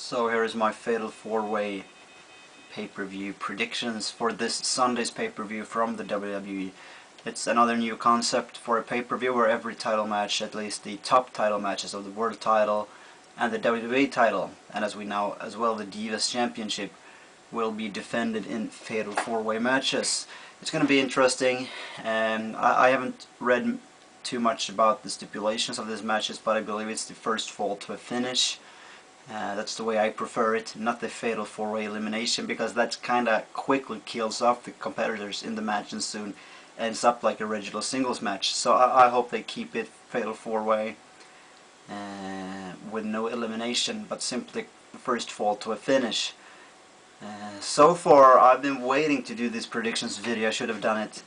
So here is my Fatal 4-Way pay-per-view predictions for this Sunday's pay-per-view from the WWE. It's another new concept for a pay-per-view where every title match, at least the top title matches of the World title and the WWE title, and as we know as well the Divas Championship, will be defended in Fatal 4-Way matches. It's going to be interesting. I haven't read too much about the stipulations of these matches, but I believe it's the first fall to a finish. That's the way I prefer it, not the Fatal 4-Way elimination, because that kinda quickly kills off the competitors in the match and soon ends up like a regular singles match. So I hope they keep it Fatal 4-Way with no elimination, but simply first fall to a finish. So far I've been waiting to do this predictions video. I should have done it,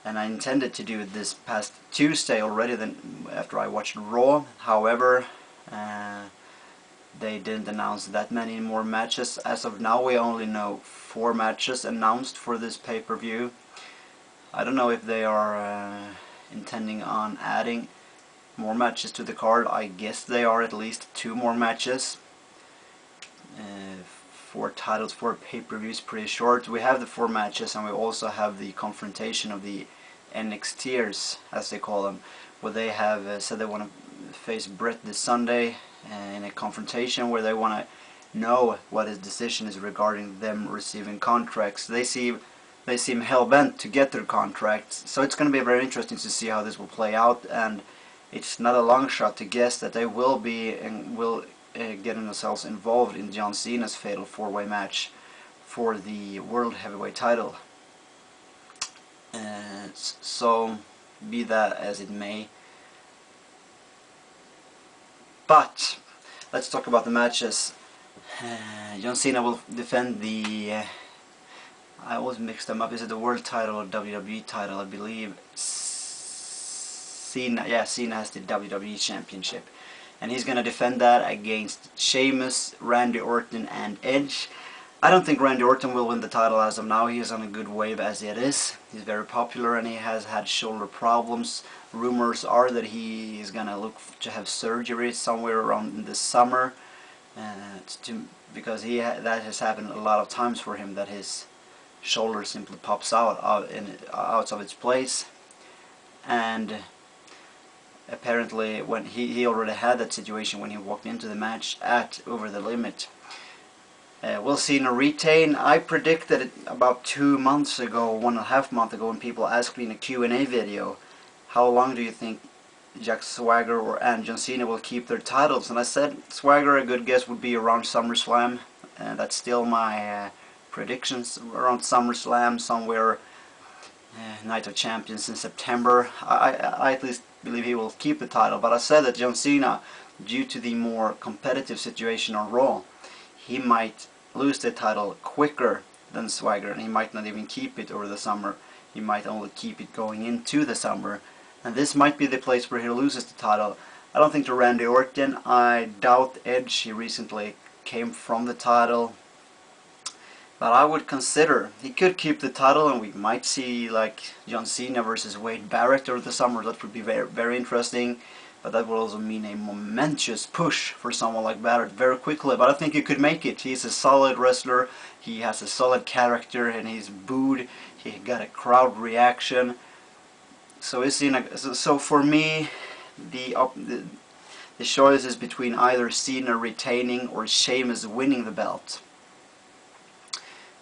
and I intended to do it this past Tuesday already, then after I watched Raw. However, they didn't announce that many more matches. As of now we only know 4 matches announced for this pay-per-view. I don't know if they are intending on adding more matches to the card. I guess they are, at least 2 more matches. 4 titles for pay-per-views, pretty short. We have the 4 matches, and we also have the confrontation of the NXTers, as they call them, where they have said they want to face Brett this Sunday in a confrontation where they want to know what his decision is regarding them receiving contracts. They seem hell-bent to get their contracts, so it's going to be very interesting to see how this will play out, and it's not a long shot to guess that they will be and will getting themselves involved in John Cena's Fatal 4-Way match for the World Heavyweight title. So be that as it may. But let's talk about the matches. John Cena will defend the I always mix them up. Is it the World title or WWE title? I believe Cena has the WWE Championship, and he's gonna defend that against Sheamus, Randy Orton and Edge. I don't think Randy Orton will win the title as of now. He is on a good wave as it is. He's very popular and he has had shoulder problems. Rumors are that he is gonna look to have surgery somewhere around this summer, because that has happened a lot of times for him, that his shoulder simply pops out of its place. And apparently when he already had that situation when he walked into the match at Over the Limit. Will Cena retain? I predicted it about 2 months ago, 1.5 months ago, when people asked me in a Q&A video, how long do you think Jack Swagger and John Cena will keep their titles? And I said Swagger, a good guess would be around SummerSlam, and that's still my predictions, around SummerSlam, somewhere Night of Champions in September. I at least believe he will keep the title, but I said that John Cena, due to the more competitive situation on Raw, he might lose the title quicker than Swagger, and he might not even keep it over the summer. He might only keep it going into the summer, and this might be the place where he loses the title. I don't think to Randy Orton. I doubt Edge. He recently came from the title, but I would consider he could keep the title, and we might see like John Cena versus Wade Barrett over the summer. That would be very, very interesting. But that would also mean a momentous push for someone like Barrett very quickly. But I think he could make it. He's a solid wrestler. He has a solid character, and he's booed. He got a crowd reaction. So for me, the choice is between either Cena retaining or Sheamus winning the belt.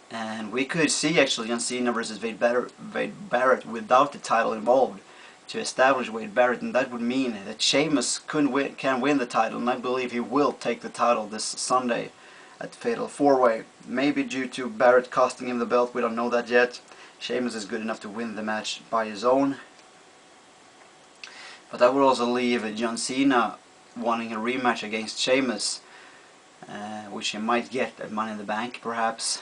And we could see actually John Cena versus Wade Barrett without the title involved, to establish Wade Barrett, and that would mean that Sheamus can win the title, and I believe he will take the title this Sunday at Fatal 4-Way. Maybe due to Barrett costing him the belt, we don't know that yet. Sheamus is good enough to win the match by his own. But that would also leave John Cena wanting a rematch against Sheamus, which he might get at Money in the Bank perhaps,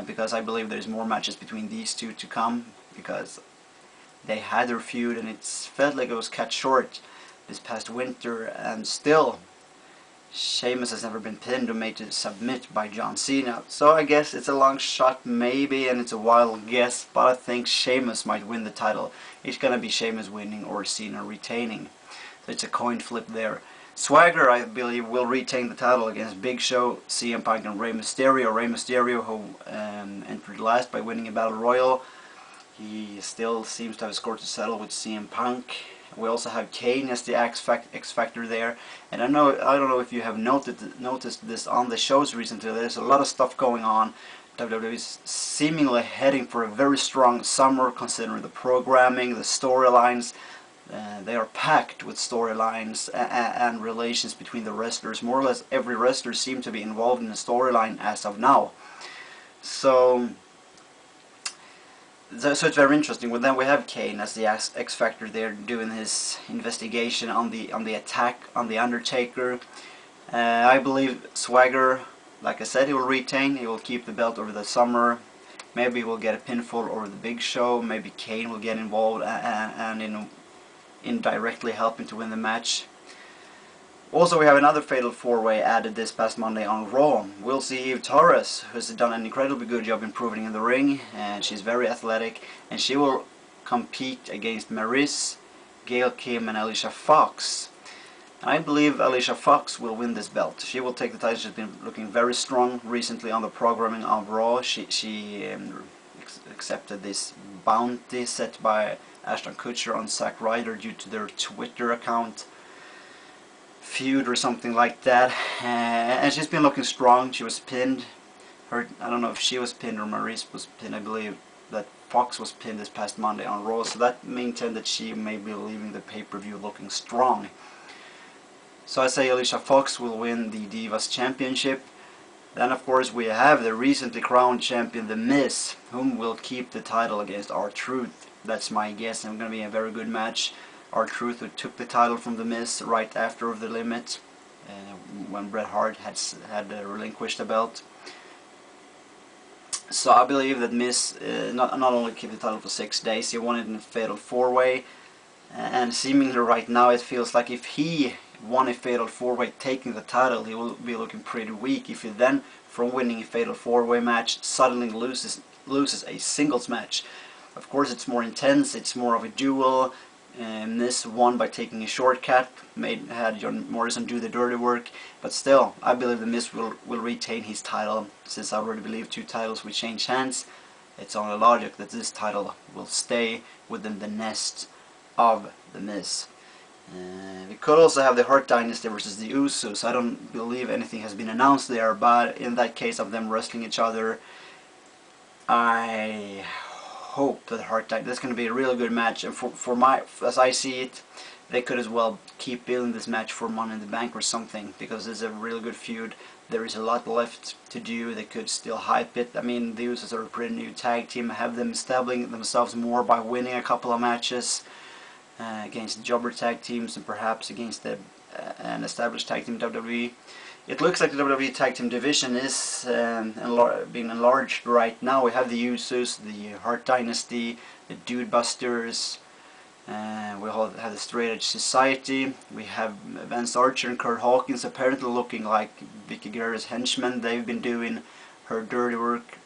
because I believe there's more matches between these two to come, because they had their feud and it felt like it was cut short this past winter, and still Sheamus has never been pinned or made to submit by John Cena. So I guess it's a long shot maybe, and it's a wild guess, but I think Sheamus might win the title. It's gonna be Sheamus winning or Cena retaining. So it's a coin flip there. Swagger, I believe, will retain the title against Big Show, CM Punk, and Rey Mysterio. Rey Mysterio, who entered last by winning a Battle Royal, he still seems to have a score to settle with CM Punk. We also have Kane as the X Factor there, and I don't know if you have noticed this on the shows recently. There's a lot of stuff going on. WWE is seemingly heading for a very strong summer, considering the programming, the storylines. They are packed with storylines and relations between the wrestlers. More or less every wrestler seems to be involved in a storyline as of now. So it's very interesting. Well, then we have Kane as the X Factor there, doing his investigation on the attack on the Undertaker. I believe Swagger, like I said, he will retain. He will keep the belt over the summer. Maybe he will get a pinfall over the Big Show. Maybe Kane will get involved and indirectly helping to win the match. Also, we have another Fatal 4-Way added this past Monday on Raw. We'll see Eve Torres, who's done an incredibly good job improving in the ring, and she's very athletic, and she will compete against Maryse, Gail Kim, and Alicia Fox. I believe Alicia Fox will win this belt. She will take the title. She's been looking very strong recently on the programming of Raw. She accepted this bounty set by Ashton Kutcher on Zack Ryder due to their Twitter account feud or something like that, and she's been looking strong. She was pinned. I don't know if she was pinned or Maryse was pinned. I believe that Fox was pinned this past Monday on Raw, so that maintained that she may be leaving the pay-per-view looking strong. So I say Alicia Fox will win the Divas Championship. Then of course we have the recently crowned champion The Miz, whom will keep the title against R-Truth. That's my guess, and it's going to be a very good match. R-Truth, who took the title from The Miz right after Over the Limit, when Bret Hart had relinquished the belt. So I believe that Miz not only keep the title for 6 days, he won it in a Fatal 4-Way, and seemingly right now it feels like if he won a Fatal 4-Way taking the title, he will be looking pretty weak. If he then, from winning a Fatal 4-Way match, suddenly loses a singles match. Of course it's more intense, it's more of a duel. Miz won by taking a shortcut, had John Morrison do the dirty work, but still, I believe the Miz will retain his title. Since I already believe 2 titles will change hands, it's only logic that this title will stay within the nest of the Miz. We could also have the Hurt Dynasty versus the Usos. I don't believe anything has been announced there, but in that case of them wrestling each other, I hope that that's going to be a really good match, and as I see it, they could as well keep building this match for Money in the Bank or something, because it's a really good feud. There is a lot left to do. They could still hype it. I mean, the Usos are a pretty new tag team. Have them establishing themselves more by winning a couple of matches against jobber tag teams, and perhaps against an established tag team WWE. It looks like the WWE Tag Team division is being enlarged right now. We have the Usos, the Hart Dynasty, the Dude Busters, we all have the Straight Edge Society. We have Vance Archer and Kurt Hawkins apparently looking like Vicky Guerrero's henchmen. They've been doing her dirty work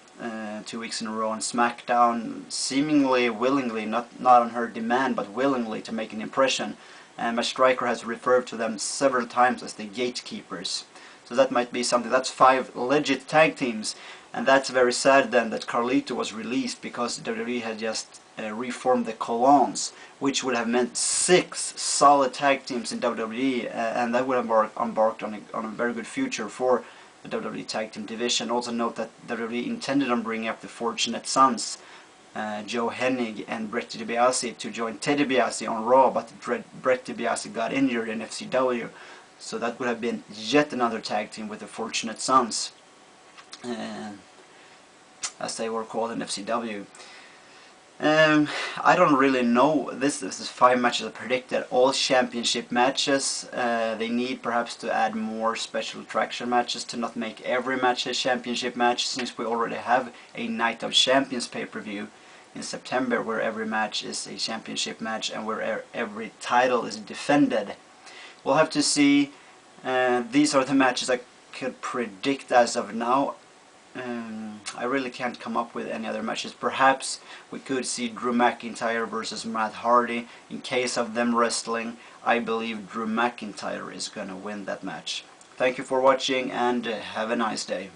2 weeks in a row on SmackDown, seemingly willingly, not on her demand, but willingly to make an impression. And Matt Striker has referred to them several times as the gatekeepers. So that might be something. That's 5 legit tag teams, and that's very sad then that Carlito was released, because WWE had just reformed the Colons, which would have meant 6 solid tag teams in WWE, and that would have embarked on a very good future for the WWE Tag Team division. Also note that WWE intended on bringing up the Fortunate Sons, Joe Hennig and Brett DiBiase, to join Ted DiBiase on Raw, but Brett DiBiase got injured in FCW. So that would have been yet another tag team with the Fortunate Sons, as they were called in FCW. I don't really know. This is 5 matches predicted, all championship matches. They need perhaps to add more special attraction matches to not make every match a championship match, since we already have a Night of Champions pay-per-view in September where every match is a championship match and where every title is defended. We'll have to see. These are the matches I could predict as of now. I really can't come up with any other matches. Perhaps we could see Drew McIntyre versus Matt Hardy. In case of them wrestling, I believe Drew McIntyre is gonna win that match. Thank you for watching and have a nice day.